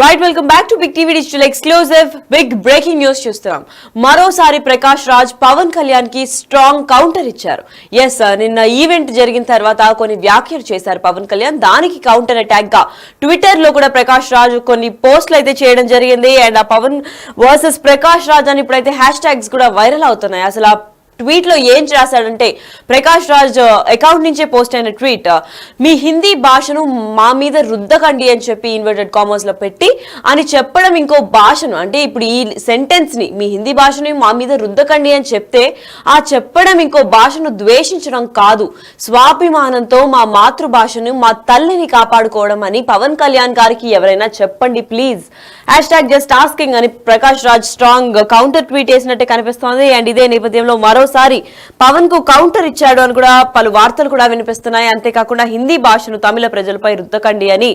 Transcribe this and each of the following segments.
Right welcome back to big TV digital exclusive big breaking news చూస్తున్నాం. మరోసారి ప్రకాష్ రాజ్ పవన్ కళ్యాణ్ కి strong counter ఇచ్చారు. Yes, నిన్న ఈవెంట్ జరిగిన తర్వాత కొన్ని వ్యాఖ్యలు చేశారు పవన్ కళ్యాణ్. దానికి కౌంటర్ అటాక్ గా ట్విట్టర్ లో కూడా ప్రకాష్ రాజ్ కొన్ని పోస్టులు అయితే చేయడం జరిగింది. అండ్ ఆ పవన్ వర్సెస్ ప్రకాష్ రాజ్ అని ఇప్పుడైతే హ్యాష్ ట్యాగ్స్ కూడా వైరల్ అవుతున్నాయి. అసలు ట్వీట్ లో ఏం రాశాడంటే, ప్రకాష్ రాజ్ అకౌంట్ నుంచే పోస్ట్ అయిన ట్వీట్, మీ హిందీ భాషను మా మీద రుద్దకండి అని చెప్పి ఇన్వర్టెడ్ కామర్స్ లో పెట్టి అని చెప్పడం ఇంకో భాషను, అంటే ఇప్పుడు ఈ సెంటెన్స్ ని మీ హిందీ భాషను మా మీద రుద్దకండి అని చెప్తే ఆ చెప్పడం ఇంకో భాషను ద్వేషించడం కాదు, స్వాభిమానంతో మా మాతృభాషను మా తల్లిని కాపాడుకోవడం అని పవన్ కళ్యాణ్ గారికి ఎవరైనా చెప్పండి please. Hashtag just asking అని Prakash Raj strong counter tweet చేసినట్టే కనిపిస్తోంది. అండ్ ఇదే నేపథ్యంలో మరోసారి పవన్ కు కౌంటర్ ఇచ్చాడు అని కూడా పలు వార్తలు కూడా వినిపిస్తున్నాయి. అంతేకాకుండా హిందీ భాషను తమిళ ప్రజలపై రుద్దకండి అని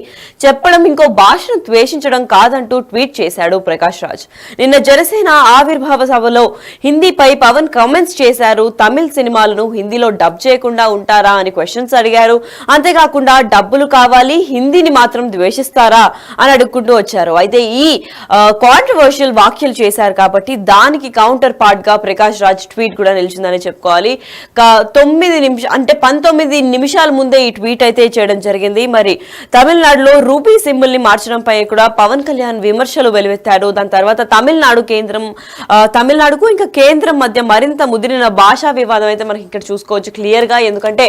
చెప్పడం ఇంకో భాషను ద్వేషించడం కాదంటూ ట్వీట్ చేశాడు ప్రకాష్ రాజ్. నిన్న జనసేన ఆవిర్భావ సభలో హిందీపై పవన్ కామెంట్స్ చేశారు. తమిళ సినిమాలను హిందీలో డబ్ చేయకుండా ఉంటారా అని క్వశ్చన్స్ అడిగారు. అంతేకాకుండా డబ్బులు కావాలి, హిందీని మాత్రం ద్వేషిస్తారా అని అడుక్కుంటూ వచ్చారు. అయితే ఈ కాంట్రవర్షియల్ వ్యాఖ్యలు చేశారు కాబట్టి దానికి కౌంటర్ పార్ట్ గా ప్రకాష్ రాజ్ ట్వీట్ కూడా నిలిచిందని చెప్పుకోవాలి. 19 నిమిషాల ముందే ఈ ట్వీట్ అయితే చేయడం జరిగింది. మరి తమిళనాడులో రూపీ సింబల్ ని మార్చడంపై కూడా పవన్ కళ్యాణ్ విమర్శలు వెలువెత్తాడు. దాని తర్వాత తమిళనాడుకు ఇంకా కేంద్రం మధ్య మరింత ముదిరిన భాషా వివాదం అయితే మనకి ఇక్కడ చూసుకోవచ్చు క్లియర్ గా. ఎందుకంటే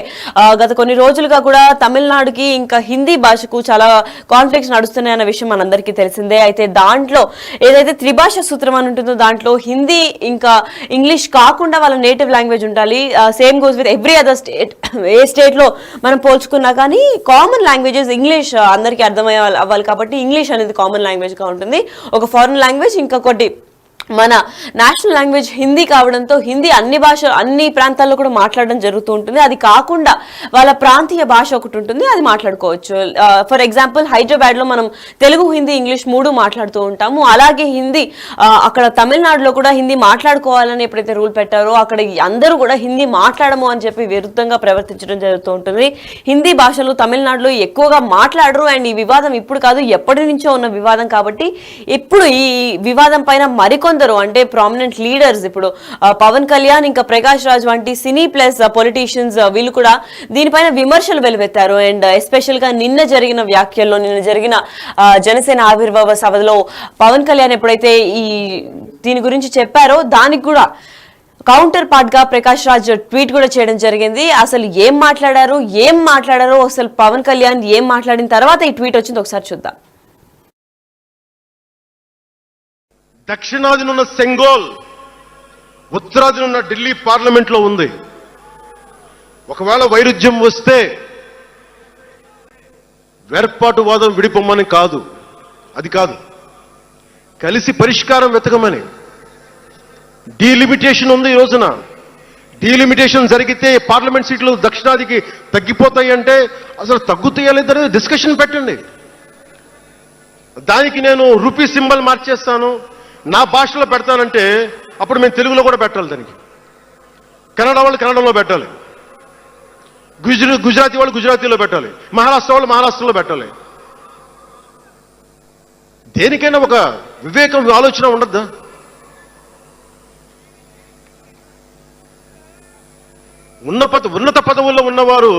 గత కొన్ని రోజులుగా కూడా తమిళనాడుకి ఇంకా హిందీ భాషకు చాలా కాన్ఫ్లిక్ట్స్ నడుస్తున్నాయన్న విషయం మనందరికీ తెలిసిందే. అయితే దాంట్లో ఏదైతే త్రిభాష సూత్రం అని ఉంటుందో దాంట్లో హిందీ ఇంకా ఇంగ్లీష్ కాకుండా వాళ్ళ నేటివ్ లాంగ్వేజ్ ఉండాలి. Same goes with every other state. A state లో మనం పోల్చుకున్నా కానీ కామన్ లాంగ్వేజెస్ ఇంగ్లీష్ అందరికీ అవ్వాలి కాబట్టి ఇంగ్లీష్ అనేది కామన్ లాంగ్వేజ్ గా ఉంటుంది. ఒక ఫారెన్ లాంగ్వేజ్ ఇంకొకటి మన నేషనల్ లాంగ్వేజ్ హిందీ కావడంతో హిందీ అన్ని ప్రాంతాల్లో కూడా మాట్లాడడం జరుగుతూ ఉంటుంది. అది కాకుండా వాళ్ళ ప్రాంతీయ భాష ఒకటి ఉంటుంది, అది మాట్లాడుకోవచ్చు. ఫర్ ఎగ్జాంపుల్ హైదరాబాద్ లో మనం తెలుగు, హిందీ, ఇంగ్లీష్ 3 మాట్లాడుతూ ఉంటాము. అలాగే హిందీ అక్కడ తమిళనాడులో కూడా హిందీ మాట్లాడుకోవాలని ఎప్పుడైతే రూల్ పెట్టారో అక్కడ అందరూ కూడా హిందీ మాట్లాడము అని చెప్పి విరుద్ధంగా ప్రవర్తించడం జరుగుతూ ఉంటుంది. హిందీ భాషలు తమిళనాడులో ఎక్కువగా మాట్లాడరు. అండ్ ఈ వివాదం ఇప్పుడు కాదు, ఎప్పటి నుంచో ఉన్న వివాదం కాబట్టి ఇప్పుడు ఈ వివాదం పైన మరికొంత అంటే ప్రామినెంట్ లీడర్స్, ఇప్పుడు పవన్ కళ్యాణ్ ఇంకా ప్రకాష్ రాజ్ వంటి సినీ ప్లస్ పొలిటీషియన్స్ వీళ్ళు కూడా దీనిపైన విమర్శలు వెలువెత్తారు. అండ్ ఎస్పెషల్ గా నిన్న జరిగిన జనసేన ఆవిర్భావ సభలో పవన్ కళ్యాణ్ ఎప్పుడైతే దీని గురించి చెప్పారో దానికి కూడా కౌంటర్ పార్ట్ గా ప్రకాష్ రాజ్ ట్వీట్ కూడా చేయడం జరిగింది. అసలు ఏం మాట్లాడారో అసలు పవన్ కళ్యాణ్ ఏం మాట్లాడిన తర్వాత ఈ ట్వీట్ వచ్చింది ఒకసారి చూద్దాం. దక్షిణాదినున్న సెంగోల్, ఉత్తరాదినున్న ఢిల్లీ పార్లమెంట్ లో ఉంది. ఒకవేళ వైరుధ్యం వస్తే వేర్పాటువాదం విడిపోమని కాదు, అది కాదు, కలిసి పరిష్కారం వెతకమని. డీలిమిటేషన్ ఉంది ఈ రోజున. డీలిమిటేషన్ జరిగితే పార్లమెంట్ సీట్లు దక్షిణాదికి తగ్గిపోతాయి అంటే అసలు తగ్గుతాయా లేదని డిస్కషన్ పెట్టండి. దానికి నేను రూపీ సింబల్ మార్చేస్తాను, నా భాషలో పెడతానంటే అప్పుడు మేము తెలుగులో కూడా పెట్టాలి, దానికి కన్నడ వాళ్ళు కన్నడలో పెట్టాలి, గుజరాతీ వాళ్ళు గుజరాతీలో పెట్టాలి, మహారాష్ట్ర వాళ్ళు మహారాష్ట్రలో పెట్టాలి. దేనికైనా ఒక వివేకం, ఆలోచన ఉండద్దా? ఉన్నత పదవుల్లో ఉన్నవారు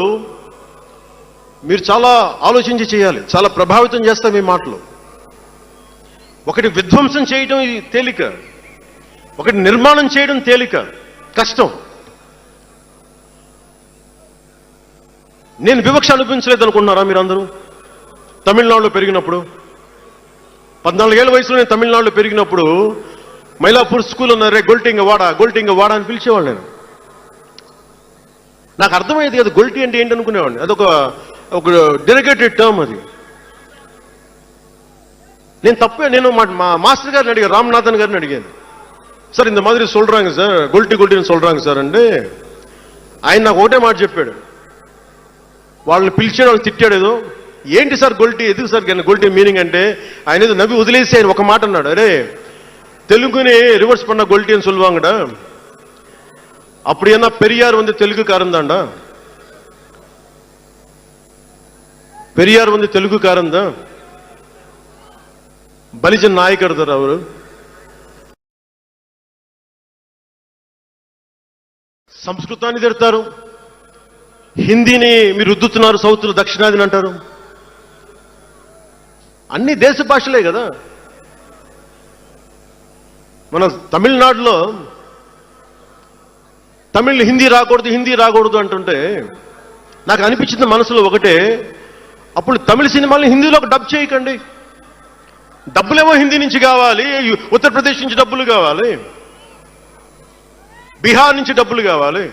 మీరు చాలా ఆలోచించి చేయాలి, చాలా ప్రభావితం చేస్తాయి మీ మాటలు. ఒకటి విధ్వంసం చేయడం తేలిక, ఒకటి నిర్మాణం చేయడం తేలిక, కష్టం. నేను వివక్ష అనిపించలేదు అనుకుంటున్నారా మీరందరూ? తమిళనాడులో పెరిగినప్పుడు 14 ఏళ్ల వయసులో నేను తమిళనాడులో పెరిగినప్పుడు మైలాపూర్ స్కూల్ ఉన్నారే, గొల్టింగ వాడ అని పిలిచేవాడు. నేను నాకు అర్థమయ్యేది కదా గొల్టీ అంటే ఏంటి అనుకునేవాడిని. అదొక డెరిగేటెడ్ టర్మ్ అది. నేను మా మాస్టర్ గారిని అడిగాను, రామ్నాథన్ గారిని అడిగాను, సార్ ఇంత మాదిరి சொல்றாங்க సార్, గొల్టీని சொல்றாங்க సార్ అంటే ఆయన నాకు ఒకటే మాట చెప్పాడు. వాళ్ళని పిలిచాడు, వాళ్ళు తిట్టాడు, ఏదో ఏంటి సార్ గొల్టీ, ఎందుకు సార్ గొల్టీ మీనింగ్ అంటే ఆయన ఏదో నవ్వి వదిలేసి ఆయన ఒక మాట అన్నాడు, అరే తెలుగుని రివర్స్ பண்ண గొల్టీ అని சொல்லுவாங்கடா, அப்படி என்ன பெரியார் தெலுங்குக்காரன் தான்டா, பெரியார் தெலுங்குக்காரன் தான், బలిజన్ నాయకర్ ಅವರು సంస్కృతాన్ని తిడతారు, హిందీని మీరు రుద్దుతున్నారు, సౌత్లో దక్షిణాదిని అంటారు. అన్ని దేశ భాషలే కదా. మన తమిళనాడులో తమిళ్ హిందీ రాకూడదు అంటుంటే నాకు అనిపించింది మనసులో ఒకటే, అప్పుడు తమిళ సినిమాల్ని హిందీలోకి డబ్ చేయకండి. డబ్బులేమో హిందీ నుంచి కావాలి, ఉత్తరప్రదేశ్ నుంచి డబ్బులు కావాలి, బీహార్ నుంచి డబ్బులు కావాలి,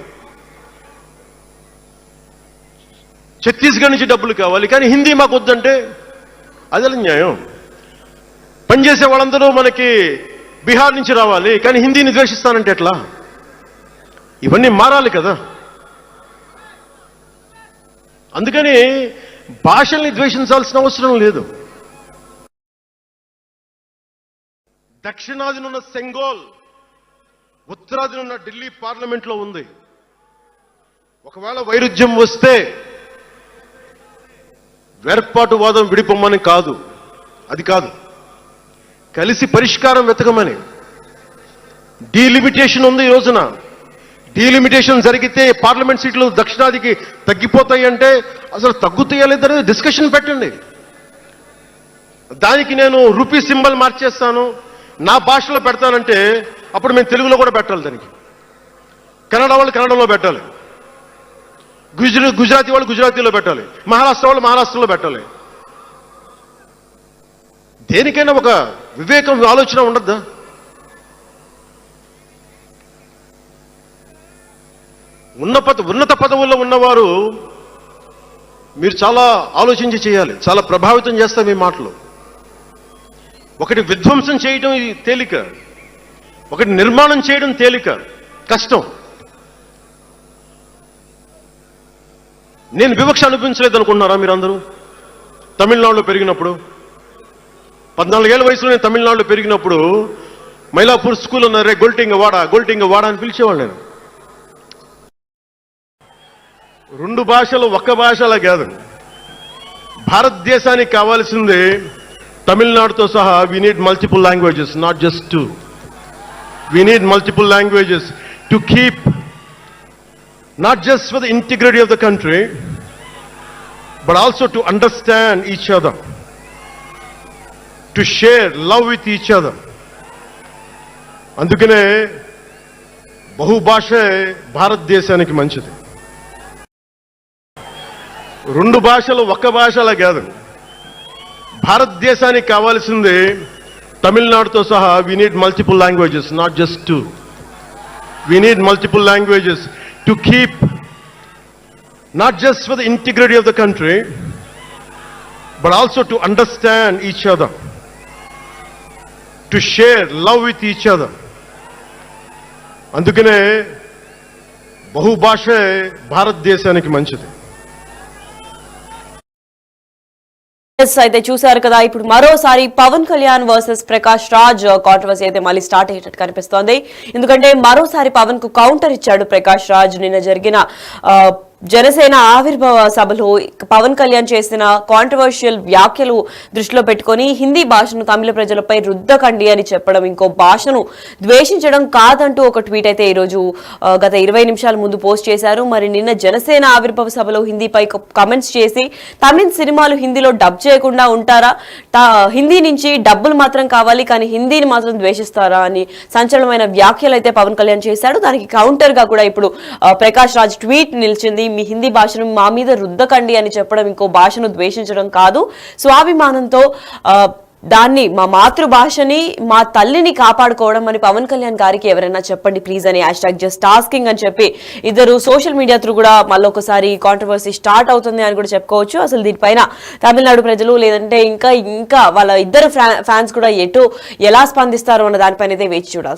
ఛత్తీస్గఢ్ నుంచి డబ్బులు కావాలి, కానీ హిందీ మాకు వద్దంటే అదే న్యాయం. పనిచేసే వాళ్ళందరూ మనకి బీహార్ నుంచి రావాలి, కానీ హిందీని ద్వేషిస్తానంటే ఎట్లా? ఇవన్నీ మారాలి కదా. అందుకని భాషల్ని ద్వేషించాల్సిన అవసరం లేదు. దక్షిణాదినున్న సెంగోల్, ఉత్తరాదినున్న ఢిల్లీ పార్లమెంట్లో ఉంది. ఒకవేళ వైరుధ్యం వస్తే వేర్పాటువాదం విడిపోమ్మని కాదు, అది కాదు, కలిసి పరిష్కారం వెతకమని. డీలిమిటేషన్ ఉంది ఈ రోజున. డీలిమిటేషన్ జరిగితే పార్లమెంట్ సీట్లు దక్షిణాదికి తగ్గిపోతాయి అంటే అసలు తగ్గుతాయా లేదనేది డిస్కషన్ పెట్టండి. దానికి నేను రూపీ సింబల్ మార్చేస్తాను, నా భాషలో పెడతానంటే అప్పుడు మేము తెలుగులో కూడా పెట్టాలి, దానికి కన్నడ వాళ్ళు కన్నడలో పెట్టాలి, గుజరాతీ వాళ్ళు గుజరాతీలో పెట్టాలి, మహారాష్ట్ర వాళ్ళు మహారాష్ట్రలో పెట్టాలి. దేనికైనా ఒక వివేకం, ఆలోచన ఉండద్దా? ఉన్నత పదవుల్లో ఉన్నవారు మీరు చాలా ఆలోచించి చేయాలి, చాలా ప్రభావితం చేస్తాయి మీ మాటలు. ఒకటి విధ్వంసం చేయడం తేలిక, ఒకటి నిర్మాణం చేయడం తేలిక, కష్టం. నేను వివక్ష అనిపించలేదు అనుకుంటున్నారా మీరందరూ? తమిళనాడులో పెరిగినప్పుడు 14 ఏళ్ల వయసులో నేను తమిళనాడులో పెరిగినప్పుడు మైలాపూర్ స్కూల్ ఉన్నారే, గొల్టింగ వాడ అని పిలిచేవాళ్ళు. నేను 2 భాషలు ఒక్క భాష అలా కాదు. భారతదేశానికి కావాల్సింది తమిళనాడుతో సహా we need multiple languages, not just 2. We need multiple languages to keep, not just for the integrity of the country, but also to understand each other, to share love with each other. అందుకనే బహుభాషే భారతదేశానికి మంచిది. 2 భాషలు ఒక్క భాష అలా కాదు. భారతదేశానికి కావాల్సింది తమిళనాడుతో సహా we need multiple languages, not just 2. We need multiple languages to keep, not just for the integrity of the country, but also to understand each other, to share love with each other. అందుకనే బహుభాషే భారతదేశానికి మంచిది. అయితే చూశారు కదా, ఇప్పుడు మరోసారి Pawan Kalyan versus Prakash Raj controversy అయితే మళ్ళీ స్టార్ట్ అయ్యేటట్టు కనిపిస్తోంది. ఎందుకంటే మరోసారి పవన్ కు కౌంటర్ ఇచ్చాడు ప్రకాష్ రాజ్. నిన్న జరిగిన జనసేన ఆవిర్భావ సభలో పవన్ కళ్యాణ్ చేసిన కాంట్రవర్షియల్ వ్యాఖ్యలు దృష్టిలో పెట్టుకుని హిందీ భాషను తమిళ ప్రజలపై రుద్దకండి అని చెప్పడం, ఇంకో భాషను ద్వేషించడం కాదంటూ ఒక ట్వీట్ అయితే ఈరోజు గత 20 నిమిషాల ముందు పోస్ట్ చేశారు. మరి నిన్న జనసేన ఆవిర్భావ సభలో హిందీపై కమెంట్స్ చేసి తమిళ సినిమాలు హిందీలో డబ్ చేయకుండా ఉంటారా, హిందీ నుంచి డబ్బులు మాత్రం కావాలి కానీ హిందీని మాత్రం ద్వేషిస్తారా అని సంచలనమైన వ్యాఖ్యలు అయితే పవన్ కళ్యాణ్ చేశాడు. దానికి కౌంటర్ గా కూడా ఇప్పుడు ప్రకాష్ రాజ్ ట్వీట్ నిలిచింది. మీ హిందీ భాషను మా మీద రుద్దకండి అని చెప్పడం ఇంకో భాషను ద్వేషించడం కాదు, స్వాభిమానంతో దాన్ని మా మాతృభాషని మా తల్లిని కాపాడుకోవడం అని పవన్ కళ్యాణ్ గారికి ఎవరైనా చెప్పండి ప్లీజ్ అని #JustAsking అని చెప్పి ఇద్దరు సోషల్ మీడియా త్రూ కూడా మళ్ళీ ఒకసారి కాంట్రవర్సీ స్టార్ట్ అవుతుంది అని కూడా చెప్పుకోవచ్చు. అసలు దీనిపైన తమిళనాడు ప్రజలు లేదంటే ఇంకా వాళ్ళ ఇద్దరు ఫ్యాన్స్ కూడా ఎలా స్పందిస్తారు అన్న దానిపైన వేచి చూడాలి.